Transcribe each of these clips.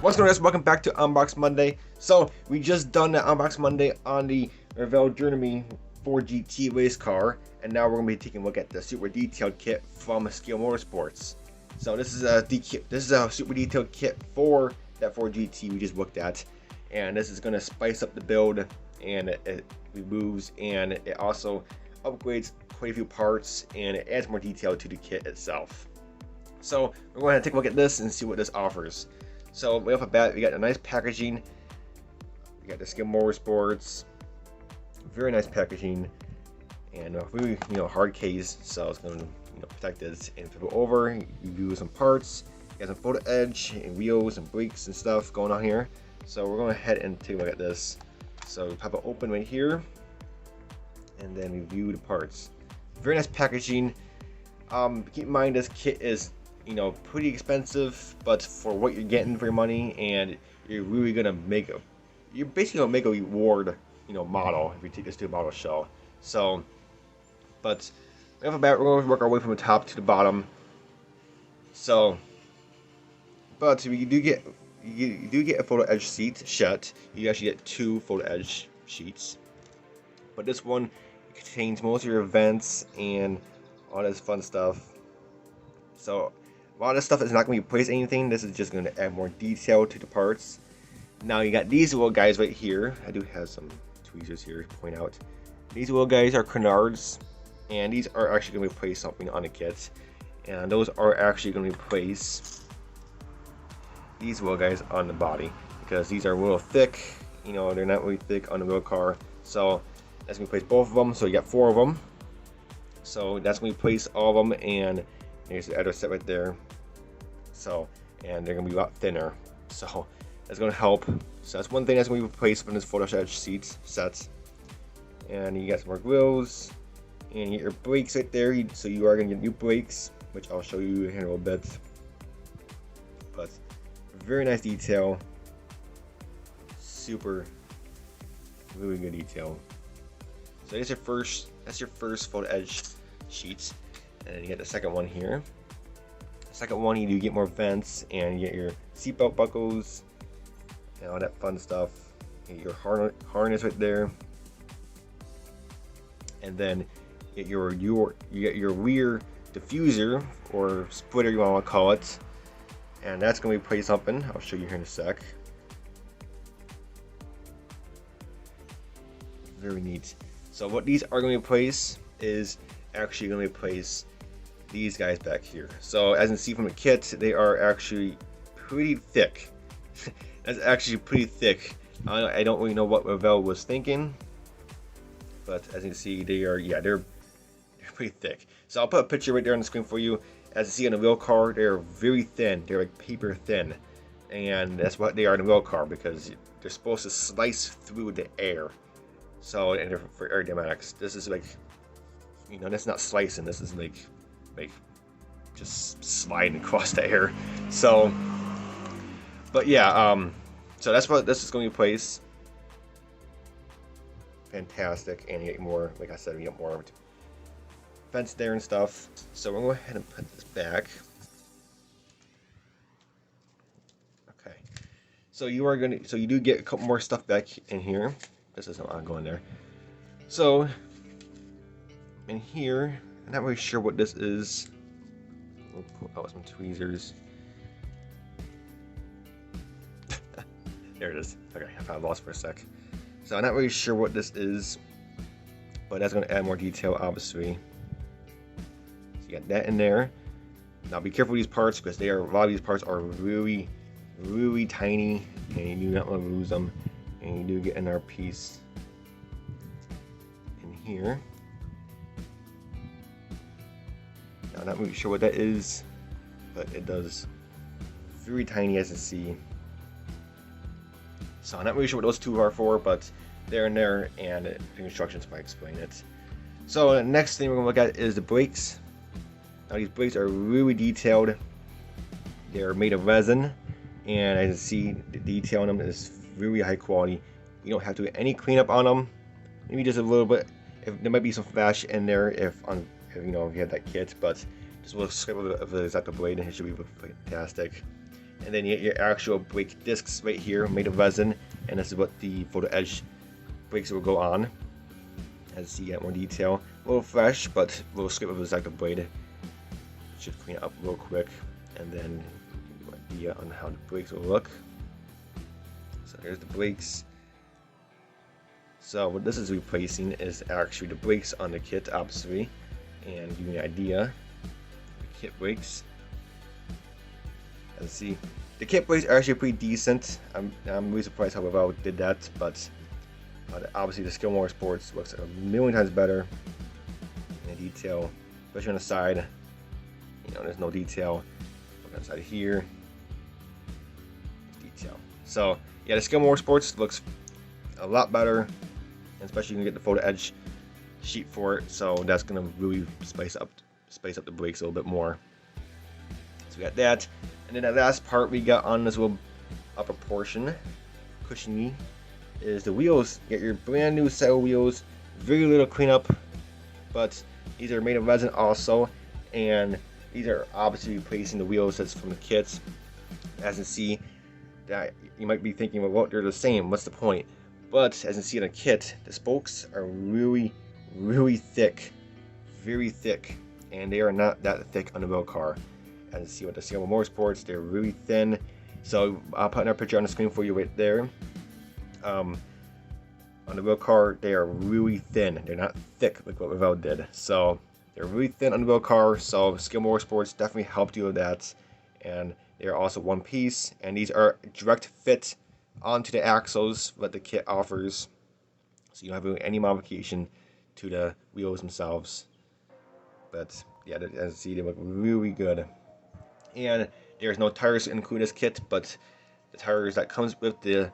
What's going on, guys? Welcome back to Unbox Monday. So we just done the Unbox Monday on the Ravell Journey 4GT race car, and now we're going to be taking a look at the super detailed kit from Motorsports. So this is a super detailed kit for that 4GT we just looked at, and this is going to spice up the build, and it removes and it also upgrades quite a few parts, and it adds more detail to the kit itself. So we're going to take a look at this and see what this offers. So right off the bat, we got a nice packaging. We got the Motorsports, very nice packaging, and a really hard case, so it's going to protect it. And flip it over, you do some parts. You got some photo edge and wheels and brakes and stuff going on here. So we're going to head and take a look at this. So pop it open right here, and then we view the parts. Very nice packaging. Keep in mind this kit is pretty expensive, but for what you're getting for your money, and you're really gonna make a reward model if you take this to a model show. So, but right off the bat, we're going to work our way from the top to the bottom. So, but you do get a photo edge sheet. You actually get 2 photo edge sheets, but this one contains most of your events and all this fun stuff. So a lot of this stuff is not going to replace anything. This is just going to add more detail to the parts. Now you got these little guys right here. I do have some tweezers here to point out. These little guys are canards, and these are actually going to replace something on the kit. And those are actually going to replace these little guys on the body, because these are a little thick. They're not really thick on the real car. So that's going to replace both of them. So you got 4 of them. So that's going to replace all of them, and there's the other set right there. So, and they're gonna be a lot thinner. So that's gonna help. So that's one thing that's gonna be replaced from this photo edge sets. And you got some more grills, and you get your brakes right there. So you are gonna get new brakes, which I'll show you in a little bit. But very nice detail. Super, really good detail. So that's your first photo edge sheet. And then you get the second one here. The second one, you do get more vents, and you get your seatbelt buckles and all that fun stuff. You get your harness right there, and then you get your rear diffuser, or splitter, you want to call it, and that's going to replace something. I'll show you here in a sec. Very neat. So what these are going to replace is actually going to replace these guys back here. So as you can see from the kit, they are actually pretty thick. That's actually pretty thick. I don't really know what Ravell was thinking, but as you can see, they're pretty thick. So I'll put a picture right there on the screen for you. As you see on the real car, they're very thin. They're like paper thin, and that's what they are in the real car, because they're supposed to slice through the air. So, and they're for aerodynamics. This is like, that's not slicing. This is like just sliding across the air. So, but yeah, so that's what this is going to replace. Fantastic. And you get more, like I said, you get more vents there and stuff. So we're going to go ahead and put this back. Okay. So you do get a couple more stuff back in here. This is not going there. So in here, I'm not really sure what this is. We'll pull out some tweezers. There it is. Okay, I kind of lost for a sec. So I'm not really sure what this is, but that's going to add more detail, obviously. So you got that in there. Now be careful with these parts, because a lot of these parts are really, really tiny, and you do not want to lose them. And you do get another piece in here. I'm not really sure what that is, but it does very tiny, as you see. So I'm not really sure what those 2 are for, but they're in there, and the instructions might explain it. So the next thing we're going to look at is the brakes. Now these brakes are really detailed. They're made of resin, and as you see, the detail on them is really high quality. You don't have to do any cleanup on them. Maybe just a little bit. There might be some flash in there if you have that kit, but just a little scrape of the X-Acto blade, and it should be fantastic. And then you get your actual brake discs right here, made of resin, and this is what the photo edge brakes will go on. As you get more detail, a little fresh, but a little scrape of the exact blade should clean it up real quick, and then idea on how the brakes will look. So here's the brakes. So what this is replacing is actually the brakes on the kit, obviously, and give you an idea. The kit brakes. Let's see. The kit brakes are actually pretty decent. I'm really surprised how Ravell did that, but obviously the Skill Motorsports looks a million times better in detail, especially on the side. You know, there's no detail. Look on the side here. Detail. So yeah, the Skill Motorsports looks a lot better, and especially you can get the photo edge sheet for it. So that's gonna really spice up the brakes a little bit more. So we got that. And then that last part we got on this little upper portion, cushiony, is the wheels. You get your brand new set of wheels, very little cleanup, but these are made of resin also, and these are obviously replacing the wheels that's from the kits. As you see, that you might be thinking, well, they're the same, what's the point? But as you see in a kit, the spokes are really, really thick, very thick, and they are not that thick on the Ravell car. As you see with the Skill Motorsports, they're really thin. So I'll put another picture on the screen for you right there. On the Ravell car, they are really thin. They're not thick like what Ravell did. So they're really thin on the Ravell car. So Skill Motorsports definitely helped you with that. And they are also one piece. And these are direct fit onto the axles that the kit offers. So you don't have to do any modification to the wheels themselves. But yeah, as you see, they look really good. And there's no tires to include this kit, but the tires that comes with the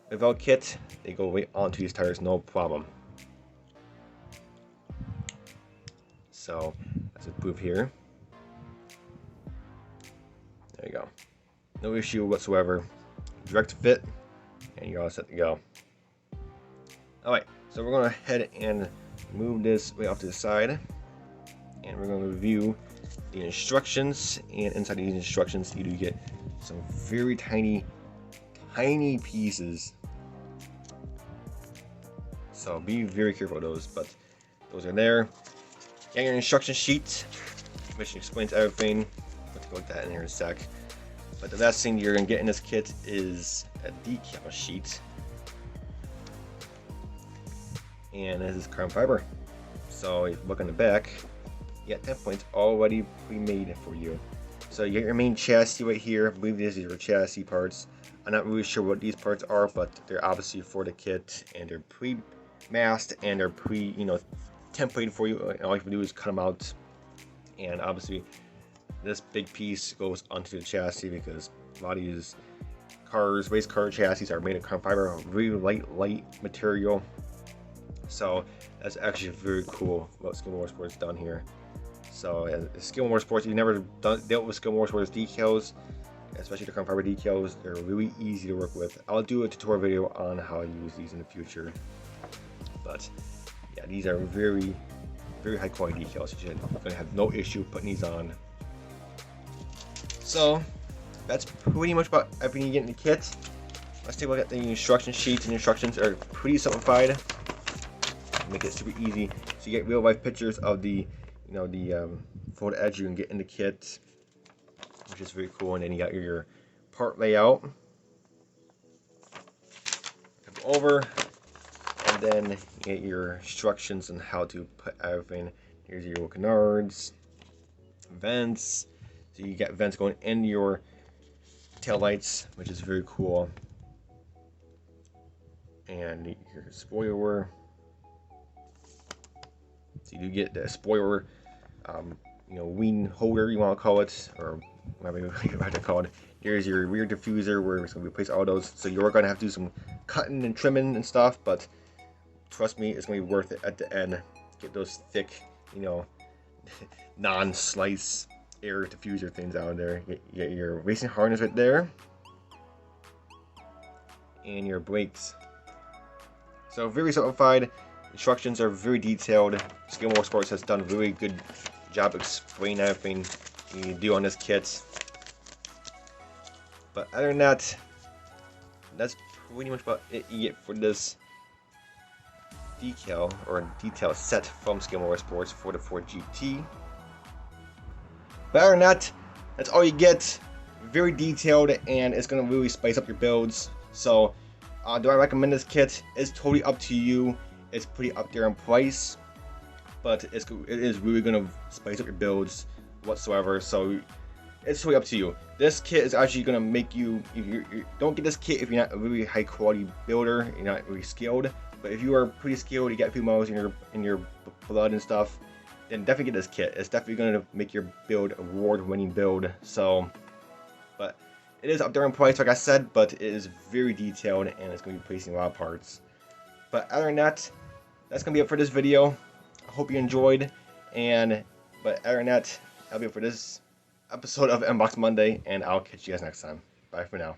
Ravell kit, they go right onto these tires, no problem. So that's a proof here. There you go. No issue whatsoever. Direct fit, and you're all set to go. Alright, so we're going to head and move this way off to the side, and we're going to review the instructions. And inside these instructions you do get some very tiny pieces, so be very careful of those, but those are there. Get your instruction sheet, which explains everything. We'll take a look at that in here in a sec. But the last thing you're going to get in this kit is a decal sheet, and this is carbon fiber. So if you look on the back, you got 10 points already pre-made for you. So you get your main chassis right here. I believe these are your chassis parts. I'm not really sure what these parts are, but they're obviously for the kit, and they're pre-masked and they're templated for you. And all you have to do is cut them out. And obviously, this big piece goes onto the chassis because a lot of these cars, race car chassis, are made of carbon fiber, a really light material. So that's actually very cool what Skill Motorsports done here. So as Skill Motorsports, you've never dealt with Skill Motorsports decals, especially the carbon fiber decals. They're really easy to work with. I'll do a tutorial video on how to use these in the future. But yeah, these are very high quality decals. You're gonna have no issue putting these on. So that's pretty much about everything you get in the kit. Let's take a look at the instruction sheets. And instructions are pretty simplified. Make it super easy. So you get real life pictures of the photo edge you can get in the kit, which is very cool. And then you got your part layout. Go over, and then you get your instructions on how to put everything. Here's your canards, vents. So you got vents going in your tail lights, which is very cool. And your spoiler. So you do get the spoiler, wing holder, you want to call it, or whatever you have to call it. Here's your rear diffuser, where it's going to replace all those. So you're going to have to do some cutting and trimming and stuff, but trust me, it's going to be worth it at the end. Get those thick, non-slice air diffuser things out of there. You get your racing harness right there, and your brakes. So very simplified. Instructions are very detailed. Skill Motorsports has done a really good job explaining everything you do on this kit. But other than that, that's pretty much about it for this decal or detail set from Scale Motorsports for the Ford GT. But other than that, that's all you get. Very detailed, and it's gonna really spice up your builds. So, do I recommend this kit? It's totally up to you. It's pretty up there in price, but it is really gonna spice up your builds whatsoever. So, it's totally up to you. This kit is actually gonna make you. You don't get this kit if you're not a really high quality builder. You're not really skilled. But if you are pretty skilled, you got a few miles in your blood and stuff, then definitely get this kit. It's definitely gonna make your build a award-winning build. So. But it is up there in price, like I said, but it is very detailed, and it's going to be placing a lot of parts. But other than that, that's going to be it for this video. I hope you enjoyed, but other than that, that'll be it for this episode of Unbox Monday, and I'll catch you guys next time. Bye for now.